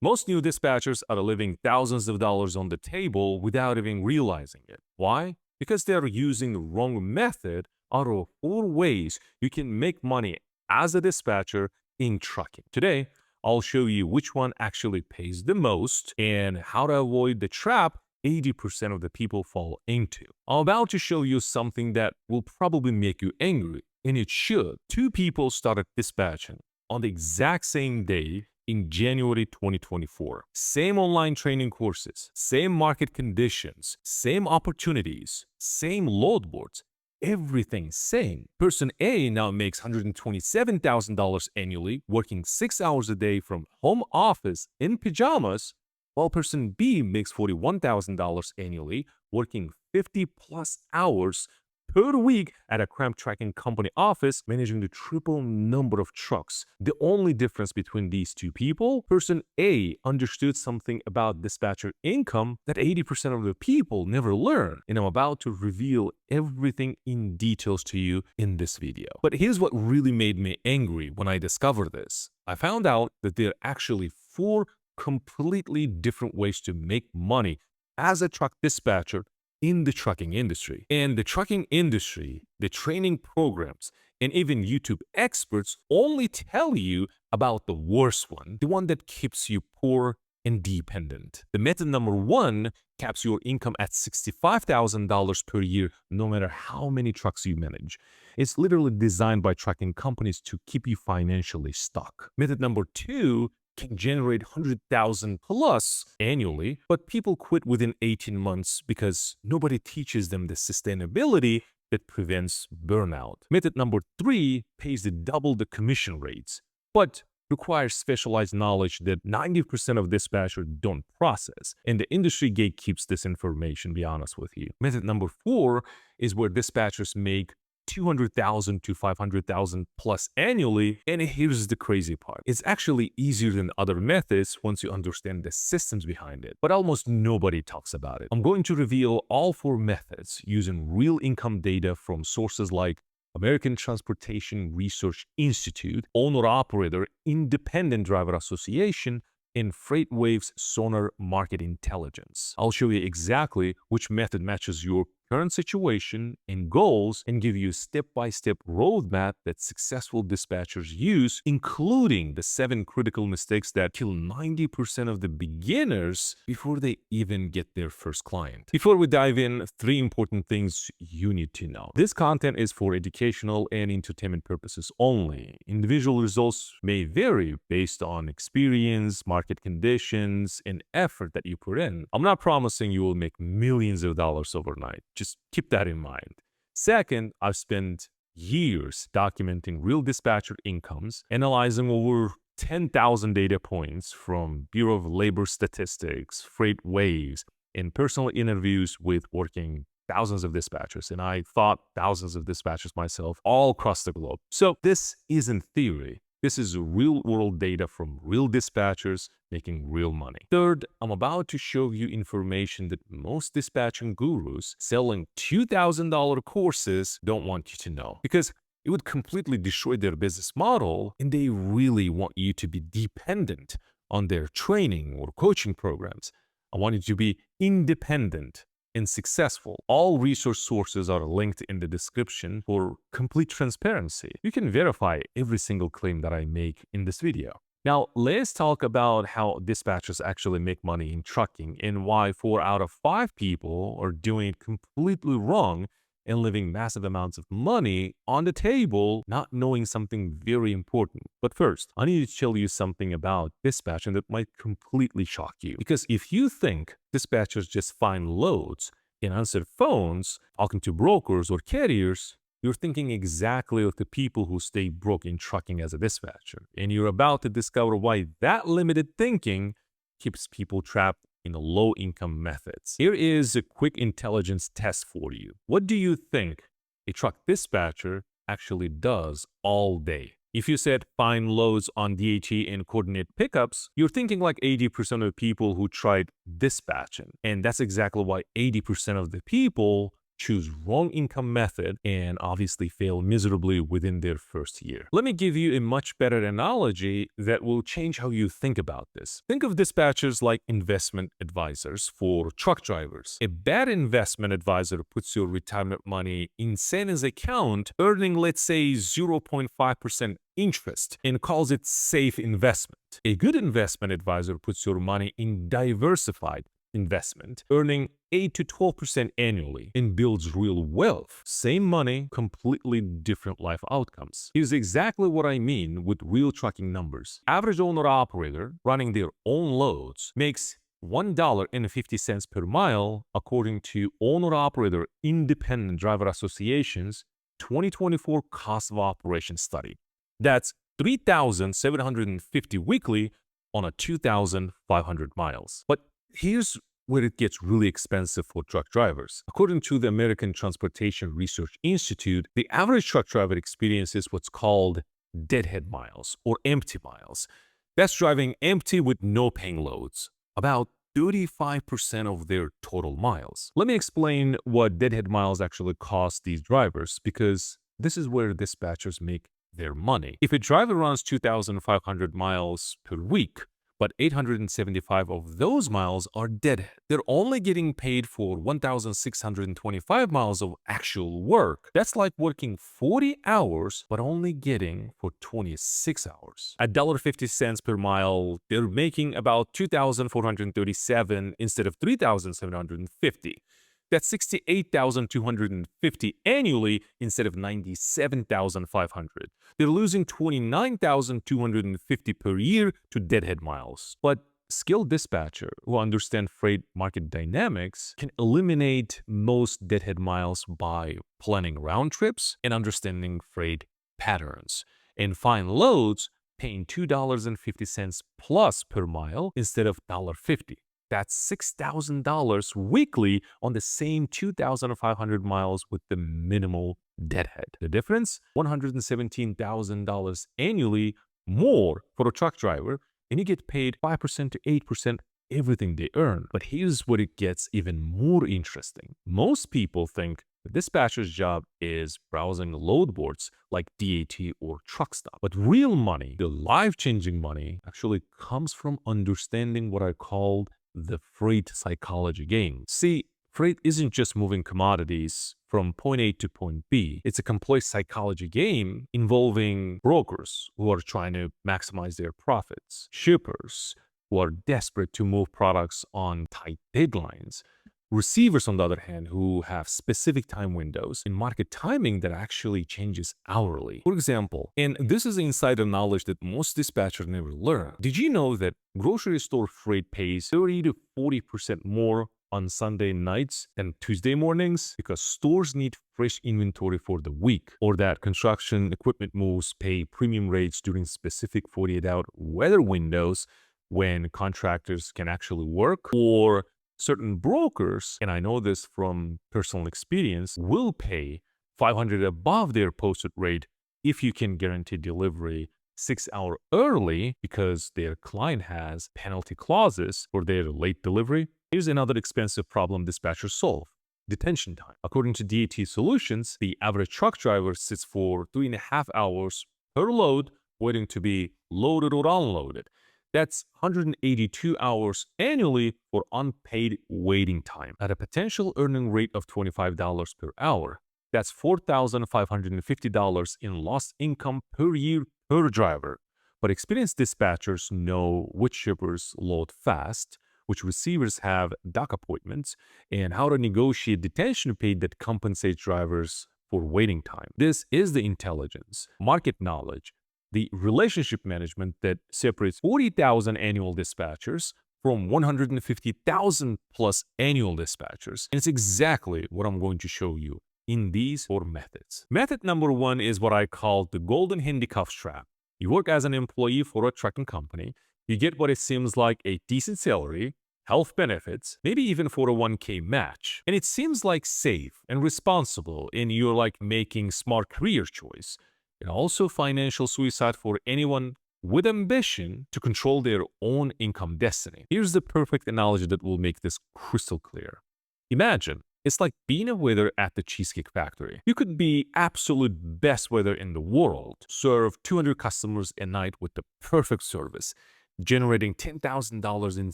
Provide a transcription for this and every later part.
Most new dispatchers are leaving thousands of dollars on the table without even realizing it. Why? Because they are using the wrong method out of 4 ways you can make money as a dispatcher in trucking. Today, I'll show you which one actually pays the most and how to avoid the trap 80% of the people fall into. I'm about to show you something that will probably make you angry, and it should. Two people started dispatching on the exact same day in January 2024. Same online training courses, same market conditions, same opportunities, same load boards, everything same. Person A now makes $127,000 annually, working 6 hours a day from home office in pajamas, while person B makes $41,000 annually, working 50 plus hours per week at a cramp tracking company office, managing the triple number of trucks. The only difference between these two people, person A understood something about dispatcher income that 80% of the people never learn. And I'm about to reveal everything in details to you in this video. But here's what really made me angry when I discovered this. I found out that there are actually 4 completely different ways to make money as a truck dispatcher in the trucking industry. And the trucking industry, the training programs, and even YouTube experts only tell you about the worst one, the one that keeps you poor and dependent. The method number 1 caps your income at $65,000 per year, no matter how many trucks you manage. It's literally designed by trucking companies to keep you financially stuck. Method number 2 can generate 100,000 plus annually, but people quit within 18 months because nobody teaches them the sustainability that prevents burnout. Method number 3 pays double the commission rates, but requires specialized knowledge that 90% of dispatchers don't process, and the industry gatekeeps this information, be honest with you. Method number 4 is where dispatchers make 200,000 to 500,000 plus annually. And here's the crazy part. It's actually easier than other methods once you understand the systems behind it, but almost nobody talks about it. I'm going to reveal all 4 methods using real income data from sources like American Transportation Research Institute, Owner-Operator Independent Driver Association, and FreightWaves Sonar Market Intelligence. I'll show you exactly which method matches your current situation and goals and give you a step-by-step roadmap that successful dispatchers use, including the 7 critical mistakes that kill 90% of the beginners before they even get their first client. Before we dive in, 3 important things you need to know. This content is for educational and entertainment purposes only. Individual results may vary based on experience, market conditions, and effort that you put in. I'm not promising you will make millions of dollars overnight. Just keep that in mind. Second, I've spent years documenting real dispatcher incomes, analyzing over 10,000 data points from Bureau of Labor Statistics, FreightWaves, and personal interviews with working thousands of dispatchers. And I thought thousands of dispatchers myself all across the globe. So this isn't theory. This is real world data from real dispatchers making real money. Third, I'm about to show you information that most dispatching gurus selling $2,000 courses don't want you to know, because it would completely destroy their business model, and they really want you to be dependent on their training or coaching programs. I want you to be independent and successful. All resource sources are linked in the description for complete transparency. You can verify every single claim that I make in this video. Now, let's talk about how dispatchers actually make money in trucking and why 4 out of 5 people are doing it completely wrong and leaving massive amounts of money on the table, not knowing something very important. But first, I need to tell you something about dispatching that might completely shock you. Because if you think dispatchers just find loads and answer phones, talking to brokers or carriers, you're thinking exactly of the people who stay broke in trucking as a dispatcher. And you're about to discover why that limited thinking keeps people trapped in low-income methods. Here is a quick intelligence test for you. What do you think a truck dispatcher actually does all day? If you said find loads on DAT and coordinate pickups, you're thinking like 80% of the people who tried dispatching. And that's exactly why 80% of the people choose wrong income method, and obviously fail miserably within their first year. Let me give you a much better analogy that will change how you think about this. Think of dispatchers like investment advisors for truck drivers. A bad investment advisor puts your retirement money in Santa's account, earning, let's say, 0.5% interest, and calls it safe investment. A good investment advisor puts your money in diversified investment, earning 8 to 12% annually, and builds real wealth. Same money, completely different life outcomes. Here's exactly what I mean with real trucking numbers. Average owner-operator running their own loads makes $1.50 per mile according to Owner-Operator Independent Driver Association's 2024 Cost of Operation study. That's $3,750 weekly on a 2,500 miles. But here's where it gets really expensive for truck drivers. According to the American Transportation Research Institute, the average truck driver experiences what's called deadhead miles or empty miles. That's driving empty with no paying loads, about 35% of their total miles. Let me explain what deadhead miles actually cost these drivers, because this is where dispatchers make their money. If a driver runs 2,500 miles per week, but 875 of those miles are deadhead, they're only getting paid for 1,625 miles of actual work. That's like working 40 hours, but only getting for 26 hours. At $1.50 per mile, they're making about 2,437 instead of 3,750. That's 68,250 annually instead of 97,500. They're losing 29,250 per year to deadhead miles. But skilled dispatcher who understand freight market dynamics can eliminate most deadhead miles by planning round trips and understanding freight patterns, and find loads paying $2.50 plus per mile instead of $1.50. That's $6,000 weekly on the same 2,500 miles with the minimal deadhead. The difference? $117,000 annually more for a truck driver, and you get paid 5% to 8% everything they earn. But here's where it gets even more interesting. Most people think the dispatcher's job is browsing load boards like DAT or Truckstop. But real money, the life-changing money, actually comes from understanding what I call the freight psychology game. See, freight isn't just moving commodities from point A to point B. It's a complex psychology game involving brokers who are trying to maximize their profits, shippers who are desperate to move products on tight deadlines, receivers, on the other hand, who have specific time windows and market timing that actually changes hourly. For example, and this is insider knowledge that most dispatchers never learn. Did you know that grocery store freight pays 30 to 40% more on Sunday nights than Tuesday mornings because stores need fresh inventory for the week, or that construction equipment moves pay premium rates during specific 48-hour weather windows when contractors can actually work, or certain brokers, and I know this from personal experience, will pay $500 above their posted rate if you can guarantee delivery 6 hours early because their client has penalty clauses for their late delivery. Here's another expensive problem dispatchers solve: detention time. According to DAT Solutions, the average truck driver sits for 3.5 hours per load waiting to be loaded or unloaded. That's 182 hours annually for unpaid waiting time at a potential earning rate of $25 per hour. That's $4,550 in lost income per year per driver. But experienced dispatchers know which shippers load fast, which receivers have dock appointments, and how to negotiate detention pay that compensates drivers for waiting time. This is the intelligence, market knowledge, the relationship management that separates 40,000 annual dispatchers from 150,000 plus annual dispatchers. And it's exactly what I'm going to show you in these 4 methods. Method number 1 is what I call the golden handcuff trap. You work as an employee for a trucking company. You get what it seems like a decent salary, health benefits, maybe even 401k match. And it seems like safe and responsible, and you're like making smart career choice. And also financial suicide for anyone with ambition to control their own income destiny. Here's the perfect analogy that will make this crystal clear. Imagine It's like being a waiter at the Cheesecake Factory. You could be absolute best waiter in the world, serve 200 customers a night with the perfect service, generating $10,000 in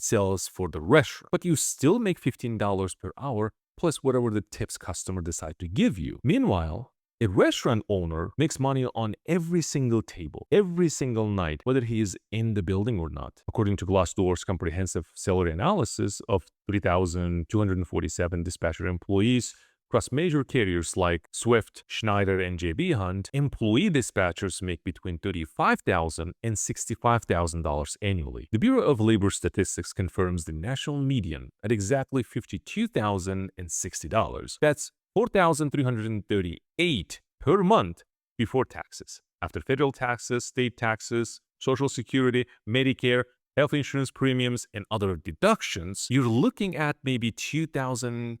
sales for the restaurant, but you still make $15 per hour plus whatever the tips customer decide to give you. Meanwhile, a restaurant owner makes money on every single table, every single night, whether he is in the building or not. According to Glassdoor's comprehensive salary analysis of 3,247 dispatcher employees across major carriers like Swift, Schneider, and J.B. Hunt, employee dispatchers make between $35,000 and $65,000 annually. The Bureau of Labor Statistics confirms the national median at exactly $52,060. That's $4,338 per month before taxes. After federal taxes, state taxes, Social Security, Medicare, health insurance premiums, and other deductions, you're looking at maybe $2,800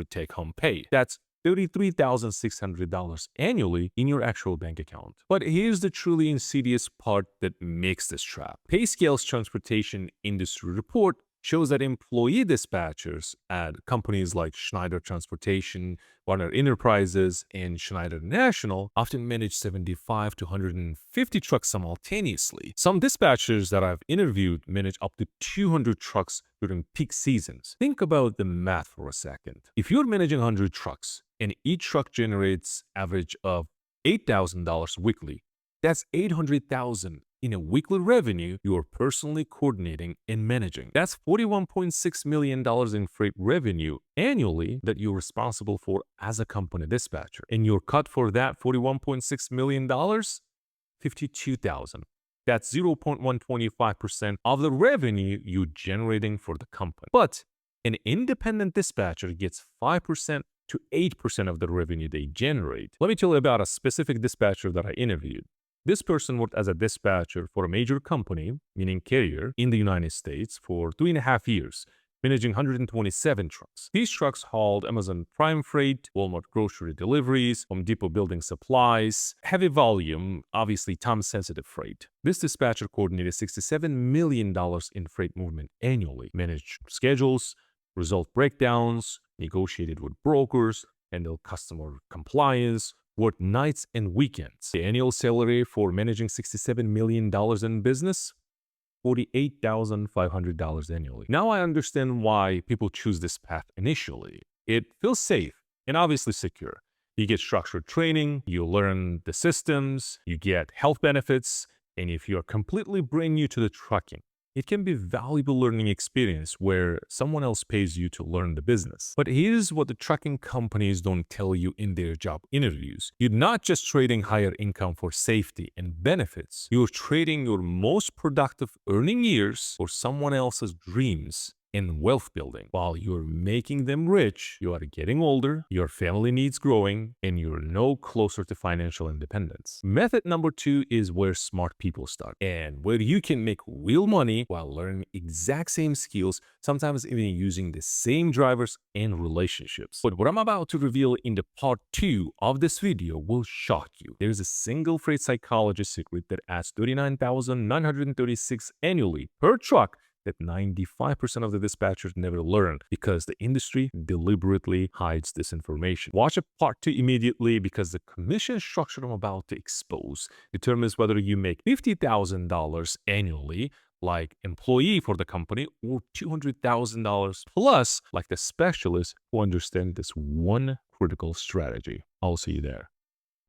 take-home pay. That's $33,600 annually in your actual bank account. But here's the truly insidious part that makes this trap. PayScale's transportation industry report shows that employee dispatchers at companies like Schneider Transportation, Warner Enterprises, and Schneider National often manage 75 to 150 trucks simultaneously. Some dispatchers that I've interviewed manage up to 200 trucks during peak seasons. Think about the math for a second. If you're managing 100 trucks and each truck generates average of $8,000 weekly, that's $800,000 in a weekly revenue you are personally coordinating and managing. That's $41.6 million in freight revenue annually that you're responsible for as a company dispatcher. And your cut for that $41.6 million? $52,000. That's 0.125% of the revenue you're generating for the company. But an independent dispatcher gets 5% to 8% of the revenue they generate. Let me tell you about a specific dispatcher that I interviewed. This person worked as a dispatcher for a major company, meaning carrier, in the United States for 3.5 years, managing 127 trucks. These trucks hauled Amazon Prime Freight, Walmart grocery deliveries, Home Depot building supplies, heavy volume, obviously time-sensitive freight. This dispatcher coordinated $67 million in freight movement annually, managed schedules, resolved breakdowns, negotiated with brokers, handled customer compliance, worked nights and weekends. The annual salary for managing $67 million in business? $48,500 annually. Now I understand why people choose this path initially. It feels safe and obviously secure. You get structured training, you learn the systems, you get health benefits, and if you're completely brand new to the trucking, it can be a valuable learning experience where someone else pays you to learn the business. But here's what the trucking companies don't tell you in their job interviews. You're not just trading higher income for safety and benefits. You're trading your most productive earning years for someone else's dreams and wealth building. While you're making them rich, you are getting older, your family needs growing, and you're no closer to financial independence. Method number 2 is where smart people start, and where you can make real money while learning exact same skills, sometimes even using the same drivers and relationships. But what I'm about to reveal in the part 2 of this video will shock you. There's a single freight psychology secret that adds $39,936 annually per truck that 95% of the dispatchers never learn because the industry deliberately hides this information. Watch a part 2 immediately because the commission structure I'm about to expose determines whether you make $50,000 annually like employee for the company or $200,000 plus like the specialist who understand this one critical strategy. I'll see you there.